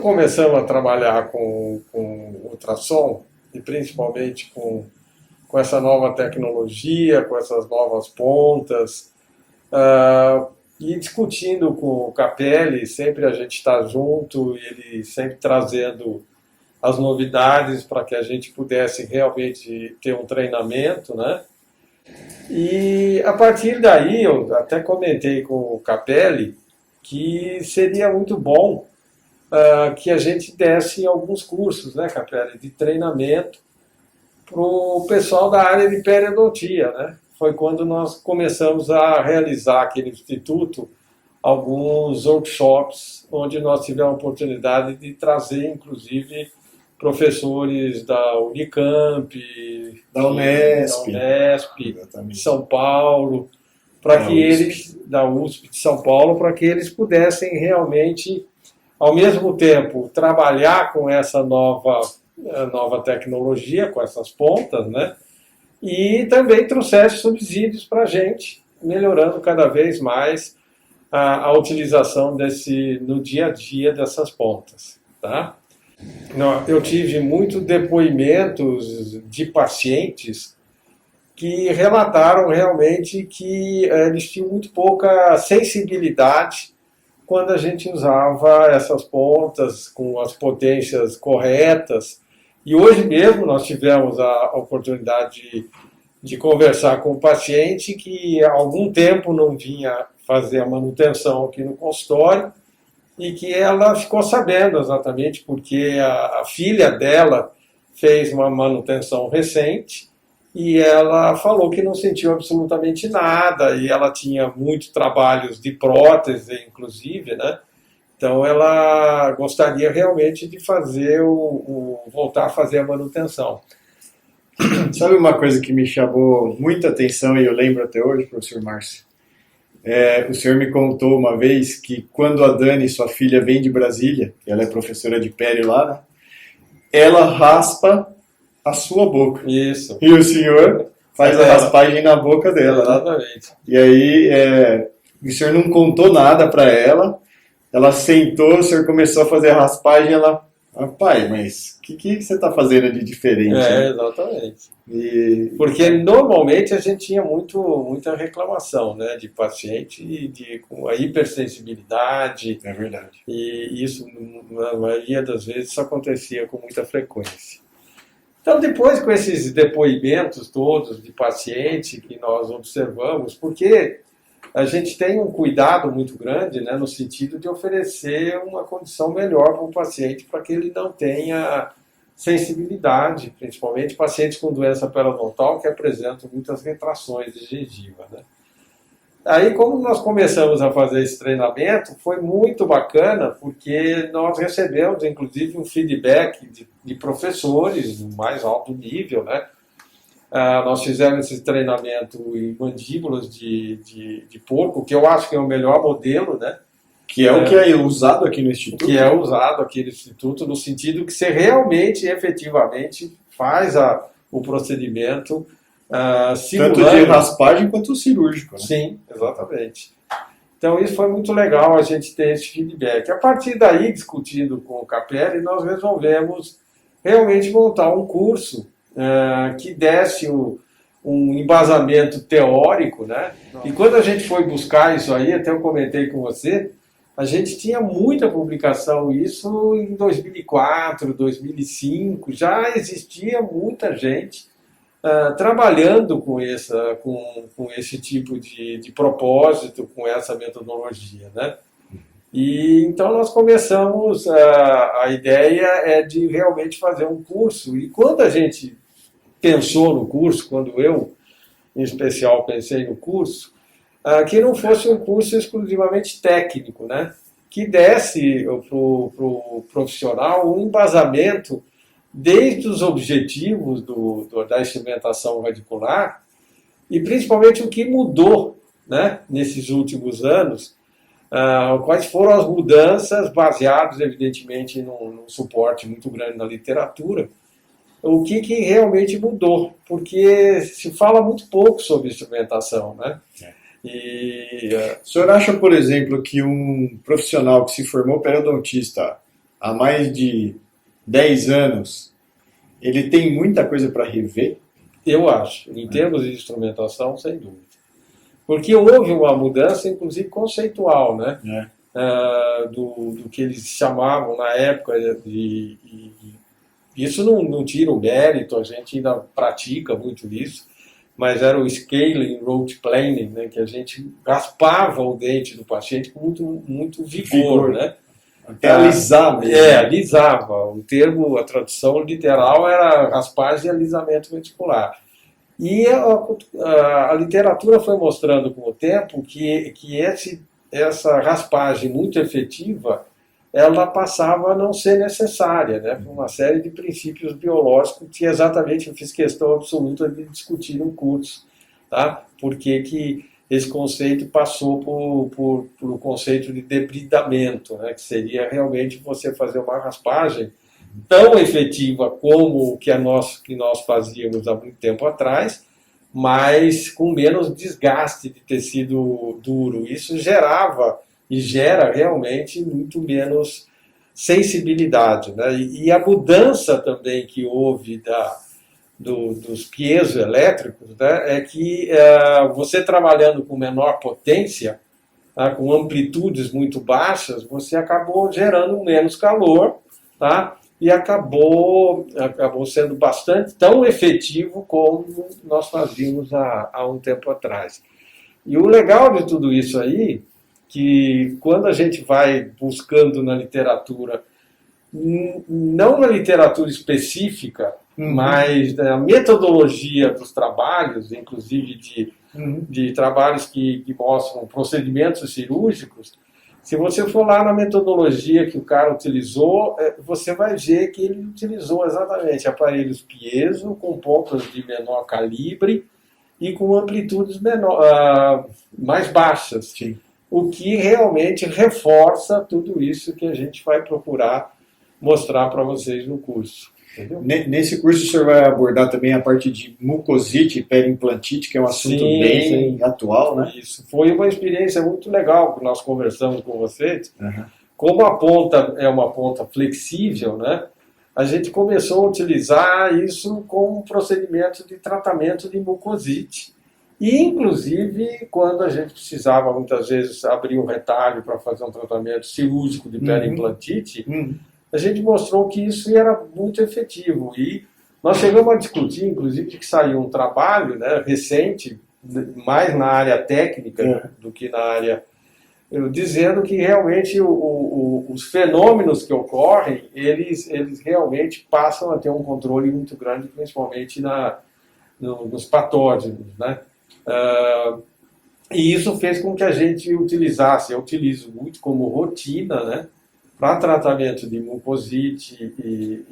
começamos a trabalhar com ultrassom, e principalmente com essa nova tecnologia, com essas novas pontas, e discutindo com o Capelli, sempre a gente está junto, e ele sempre trazendo as novidades para que a gente pudesse realmente ter um treinamento, né? E a partir daí, eu até comentei com o Capelli que seria muito bom que a gente desse alguns cursos, né, Capelli, de treinamento para o pessoal da área de periodontia, né? Foi quando nós começamos a realizar aqui no Instituto alguns workshops, onde nós tivemos a oportunidade de trazer, inclusive, professores da Unicamp, Da Unesp, de São Paulo, para que eles, da USP de São Paulo, para que eles pudessem realmente, ao mesmo tempo, trabalhar com essa nova tecnologia, com essas pontas, né? E também trouxesse subsídios para a gente, melhorando cada vez mais a utilização no dia a dia dessas pontas, tá? Eu tive muitos depoimentos de pacientes que relataram realmente que eles tinham muito pouca sensibilidade quando a gente usava essas pontas com as potências corretas. E hoje mesmo nós tivemos a oportunidade de conversar com um paciente que há algum tempo não vinha fazer a manutenção aqui no consultório, e que ela ficou sabendo exatamente porque a filha dela fez uma manutenção recente e ela falou que não sentiu absolutamente nada, e ela tinha muitos trabalhos de prótese, inclusive, né? Então ela gostaria realmente de fazer voltar a fazer a manutenção. Sabe uma coisa que me chamou muita atenção e eu lembro até hoje, professor Márcio? O senhor me contou uma vez que quando a Dani, sua filha, vem de Brasília, ela é professora de pério lá, né? Ela raspa a sua boca. Isso. E o senhor faz a raspagem na boca dela. Exatamente. Né? E aí, o senhor não contou nada para ela, ela sentou, o senhor começou a fazer a raspagem, ela... Pai, mas o que você está fazendo de diferente? Né? Exatamente. Porque normalmente a gente tinha muita reclamação, né, de paciente com a hipersensibilidade. É verdade. E isso, na maioria das vezes, isso acontecia com muita frequência. Então, depois, com esses depoimentos todos de paciente que nós observamos, porque a gente tem um cuidado muito grande, né, no sentido de oferecer uma condição melhor para o paciente, para que ele não tenha sensibilidade, principalmente pacientes com doença periodontal que apresentam muitas retrações de gengiva, né? Aí, como nós começamos a fazer esse treinamento, foi muito bacana, porque nós recebemos, inclusive, um feedback de professores do mais alto nível, né? Nós fizemos esse treinamento em mandíbulas de porco, que eu acho que é o melhor modelo, né? Que é o que é usado aqui no Instituto. Que é usado aqui no Instituto, no sentido que você realmente, efetivamente, faz o procedimento simulando. Tanto de raspagem quanto cirúrgico. Né? Sim, exatamente. Então, isso foi muito legal a gente ter esse feedback. A partir daí, discutindo com o Capelli, nós resolvemos realmente montar um curso que desse um embasamento teórico, né? E quando a gente foi buscar isso aí, até eu comentei com você, a gente tinha muita publicação, isso em 2004, 2005, já existia muita gente trabalhando com esse tipo de propósito, com essa metodologia, né? E então nós começamos, a ideia é de realmente fazer um curso, e quando a gente pensou no curso, quando eu, em especial, pensei no curso, que não fosse um curso exclusivamente técnico, né? Que desse para o profissional um embasamento desde os objetivos da instrumentação radicular e principalmente o que mudou, né, nesses últimos anos, quais foram as mudanças baseadas, evidentemente, num suporte muito grande na literatura, o que realmente mudou, porque se fala muito pouco sobre instrumentação, né? O senhor acha, por exemplo, que um profissional que se formou periodontista há mais de 10 anos, ele tem muita coisa para rever? Eu acho, em termos de instrumentação, sem dúvida. Porque houve uma mudança, inclusive conceitual, né? Do que eles chamavam na época isso não tira o mérito, a gente ainda pratica muito isso, mas era o scaling rote planing, né? Que a gente raspava o dente do paciente com muito vigor, né? Até alisar mesmo. Alisava. O termo, a tradução literal era raspagem e alisamento reticular. E a literatura foi mostrando com o tempo que essa raspagem muito efetiva, ela passava a não ser necessária, né, por uma série de princípios biológicos que exatamente eu fiz questão absoluta de discutir no curso, tá? Porque que esse conceito passou por o conceito de debridamento, né, que seria realmente você fazer uma raspagem tão efetiva como o que nós fazíamos há muito tempo atrás, mas com menos desgaste de tecido duro. Isso gerava e gera realmente muito menos sensibilidade, né? E a mudança também que houve dos piezoelétricos, né, é que você trabalhando com menor potência, tá, com amplitudes muito baixas, você acabou gerando menos calor, tá? E acabou sendo tão efetivo como nós fazíamos há um tempo atrás. E o legal de tudo isso aí, que quando a gente vai buscando na literatura, não na literatura específica, mas na metodologia dos trabalhos, inclusive de trabalhos que mostram procedimentos cirúrgicos, se você for lá na metodologia que o cara utilizou, você vai ver que ele utilizou exatamente aparelhos piezo com pontas de menor calibre e com amplitudes mais baixas. Sim. O que realmente reforça tudo isso que a gente vai procurar mostrar para vocês no curso. Entendeu? Nesse curso o senhor vai abordar também a parte de mucosite e periimplantite, que é um assunto bem atual, né? Isso. Foi uma experiência muito legal que nós conversamos com vocês. Uhum. Como a ponta é uma ponta flexível, né? A gente começou a utilizar isso como um procedimento de tratamento de mucosite. E, inclusive, quando a gente precisava, muitas vezes, abrir um retalho para fazer um tratamento cirúrgico de periimplantite, a gente mostrou que isso era muito efetivo. E nós chegamos a discutir, inclusive, que saiu um trabalho, né, recente, mais na área técnica do que na área... dizendo que realmente os fenômenos que ocorrem, eles realmente passam a ter um controle muito grande, principalmente nos patógenos, né? E isso fez com que a gente utilizasse, eu utilizo muito como rotina, né, para tratamento de mucosite e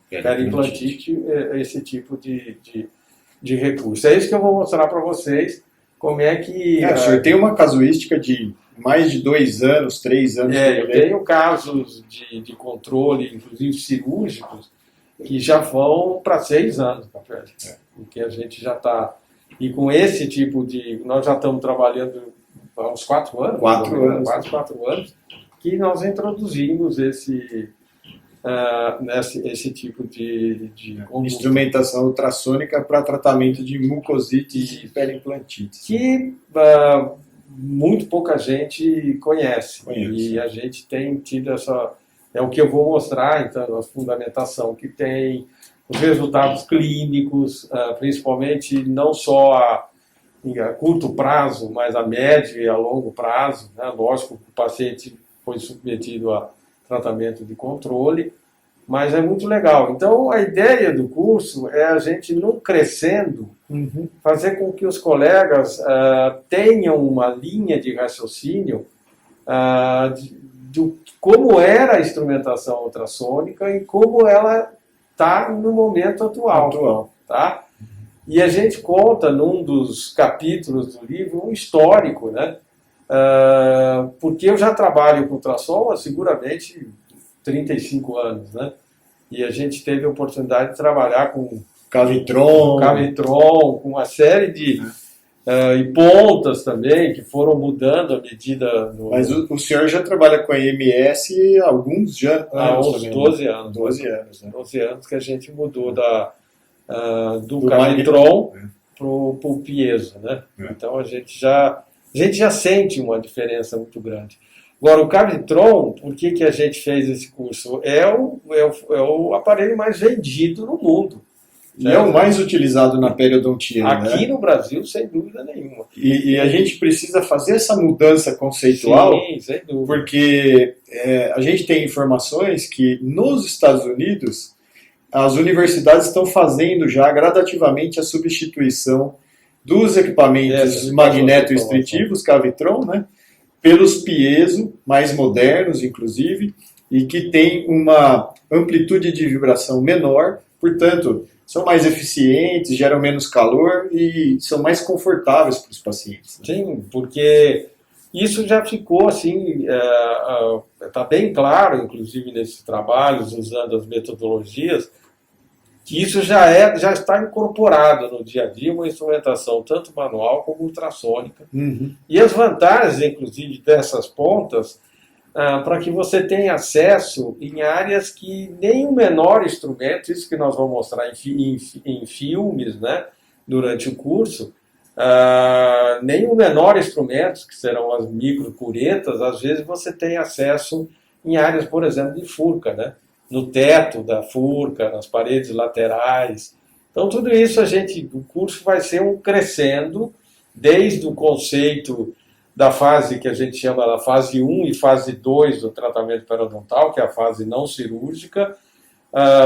periimplantite, esse tipo de recurso. É isso que eu vou mostrar para vocês, como é que... o senhor tem uma casuística de mais de 2 anos, 3 anos. Eu tenho casos de controle, inclusive cirúrgicos, que já vão para 6 anos, porque a gente já está... E com esse tipo de... Nós já estamos trabalhando há uns 4 anos. 4 anos, que nós introduzimos esse tipo de instrumentação ultrassônica para tratamento de mucosite e periimplantite. Que muito pouca gente conhece. E a gente tem tido essa... É o que eu vou mostrar, então, a fundamentação que tem, os resultados clínicos, principalmente não só a curto prazo, mas a médio e a longo prazo, né? Lógico que o paciente foi submetido a tratamento de controle, mas é muito legal. Então, a ideia do curso é a gente, não crescendo, fazer com que os colegas tenham uma linha de raciocínio de como era a instrumentação ultrassônica e como ela está no momento atual. Tá? E a gente conta, num dos capítulos do livro, um histórico, né? Porque eu já trabalho com ultrassom há seguramente 35 anos, né? E a gente teve a oportunidade de trabalhar com Cavitron, com uma série e pontas também, que foram mudando à medida... Mas o senhor já trabalha com a EMS há alguns há anos uns também, 12 anos. 12 anos, né? 12 anos que a gente mudou do Do Cavitron Magneton, para o Piezo, né? É. Então a gente já sente uma diferença muito grande. Agora, o Cavitron, por que a gente fez esse curso? É o aparelho mais vendido no mundo. E é o mais utilizado na periodontia, Aqui né? no Brasil, sem dúvida nenhuma. E a gente precisa fazer essa mudança conceitual, Sim, sem dúvida. porque a gente tem informações que nos Estados Unidos as universidades estão fazendo já gradativamente a substituição dos equipamentos magneto-estritivos, Cavitron, né, pelos piezo, mais modernos, inclusive, e que tem uma amplitude de vibração menor, portanto, são mais eficientes, geram menos calor e são mais confortáveis para os pacientes. Né? Sim, porque isso já ficou assim, está bem claro, inclusive nesses trabalhos, usando as metodologias, que isso já está incorporado no dia a dia, uma instrumentação tanto manual como ultrassônica. Uhum. E as vantagens, inclusive, dessas pontas, para que você tenha acesso em áreas que nem o menor instrumento, isso que nós vamos mostrar em filmes, né, durante o curso, nem o menor instrumento, que serão as microcuretas, às vezes você tem acesso em áreas, por exemplo, de furca, né? No teto da furca, nas paredes laterais. Então, tudo isso o curso vai ser crescendo, desde o conceito da fase que a gente chama da fase 1 e fase 2 do tratamento periodontal, que é a fase não cirúrgica,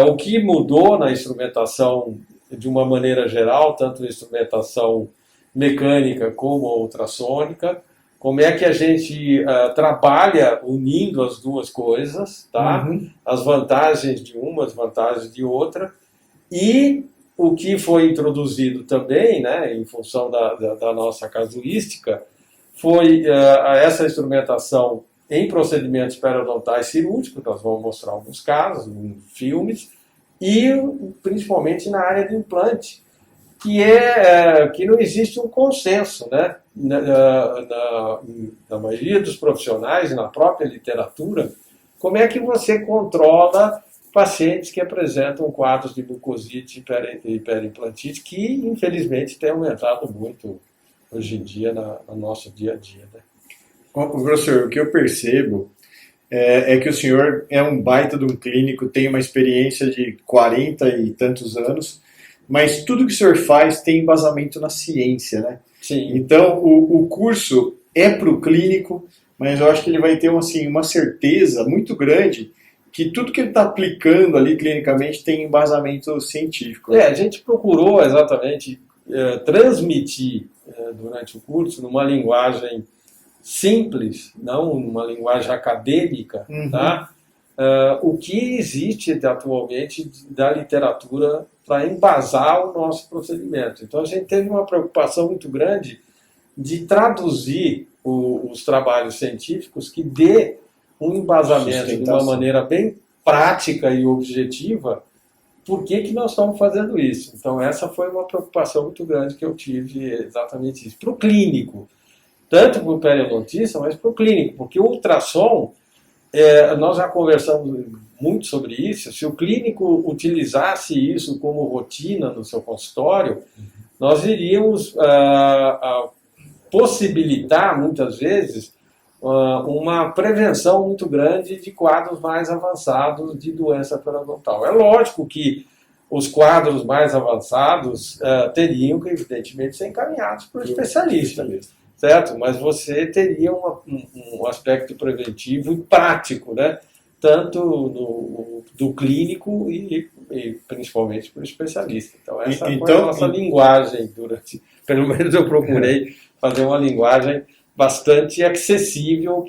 o que mudou na instrumentação de uma maneira geral, tanto a instrumentação mecânica como a ultrassônica, como é que a gente trabalha unindo as duas coisas, tá? Uhum. As vantagens de uma, as vantagens de outra, e o que foi introduzido também, né, em função da nossa casuística, foi essa instrumentação em procedimentos periodontais cirúrgicos, nós vamos mostrar alguns casos, em filmes, e principalmente na área de implante, que não existe um consenso, né? Na maioria dos profissionais e na própria literatura, como é que você controla pacientes que apresentam quadros de mucosite e periimplantite, que infelizmente tem aumentado muito hoje em dia no nosso dia a dia. Né? Professor, o que eu percebo é que o senhor é um baita de um clínico, tem uma experiência de 40 e tantos anos, mas tudo que o senhor faz tem embasamento na ciência, né? Sim. Então, o curso é para o clínico, mas eu acho que ele vai ter uma certeza muito grande que tudo que ele está aplicando ali clinicamente tem embasamento científico. A gente procurou exatamente transmitir durante o curso numa linguagem simples, não uma linguagem acadêmica, Uhum. tá? O que existe atualmente da literatura para embasar o nosso procedimento. Então a gente teve uma preocupação muito grande de traduzir os trabalhos científicos que dê um embasamento de uma maneira bem prática e objetiva por que nós estamos fazendo isso. Então essa foi uma preocupação muito grande que eu tive, exatamente isso. Para o clínico, tanto para o periodontista, mas para o clínico, porque o ultrassom, nós já conversamos muito sobre isso, se o clínico utilizasse isso como rotina no seu consultório, nós iríamos possibilitar, muitas vezes, uma prevenção muito grande de quadros mais avançados de doença periodontal. É lógico que os quadros mais avançados teriam que, evidentemente, ser encaminhados por um especialista, certo? Mas você teria um aspecto preventivo e prático, né? Tanto do clínico e principalmente para o especialista. Então, essa foi a nossa linguagem pelo menos eu procurei fazer uma linguagem bastante acessível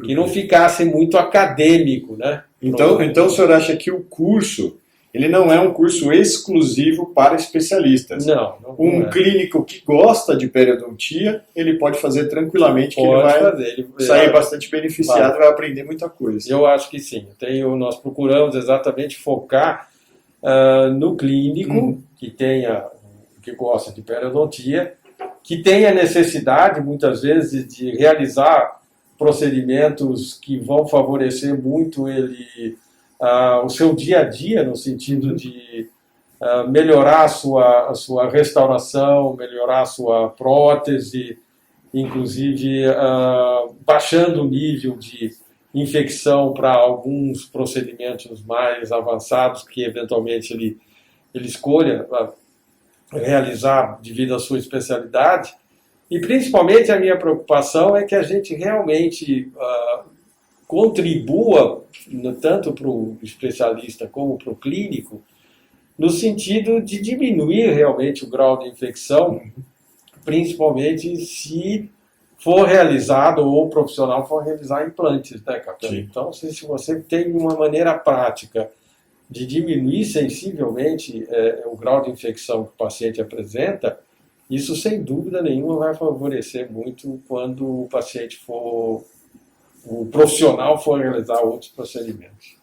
que não ficasse muito acadêmico, né? Então o senhor acha que o curso, ele não é um curso exclusivo para especialistas? Não Um clínico que gosta de periodontia, ele pode fazer tranquilamente, que ele vai sair bastante beneficiado, vai aprender muita coisa. Eu acho que sim. Nós procuramos exatamente focar no clínico que gosta de periodontia, que tem a necessidade, muitas vezes, de realizar procedimentos que vão favorecer muito ele, o seu dia a dia, no sentido de melhorar a sua restauração, melhorar a sua prótese, inclusive baixando o nível de infecção para alguns procedimentos mais avançados que eventualmente ele escolha realizar devido à sua especialidade. E principalmente a minha preocupação é que a gente realmente contribua, tanto para o especialista como para o clínico, no sentido de diminuir realmente o grau de infecção, principalmente se for realizado ou o profissional for realizar implantes, né, Capitão? Então, se você tem uma maneira prática de diminuir sensivelmente o grau de infecção que o paciente apresenta, isso sem dúvida nenhuma vai favorecer muito quando o profissional for realizar outros procedimentos.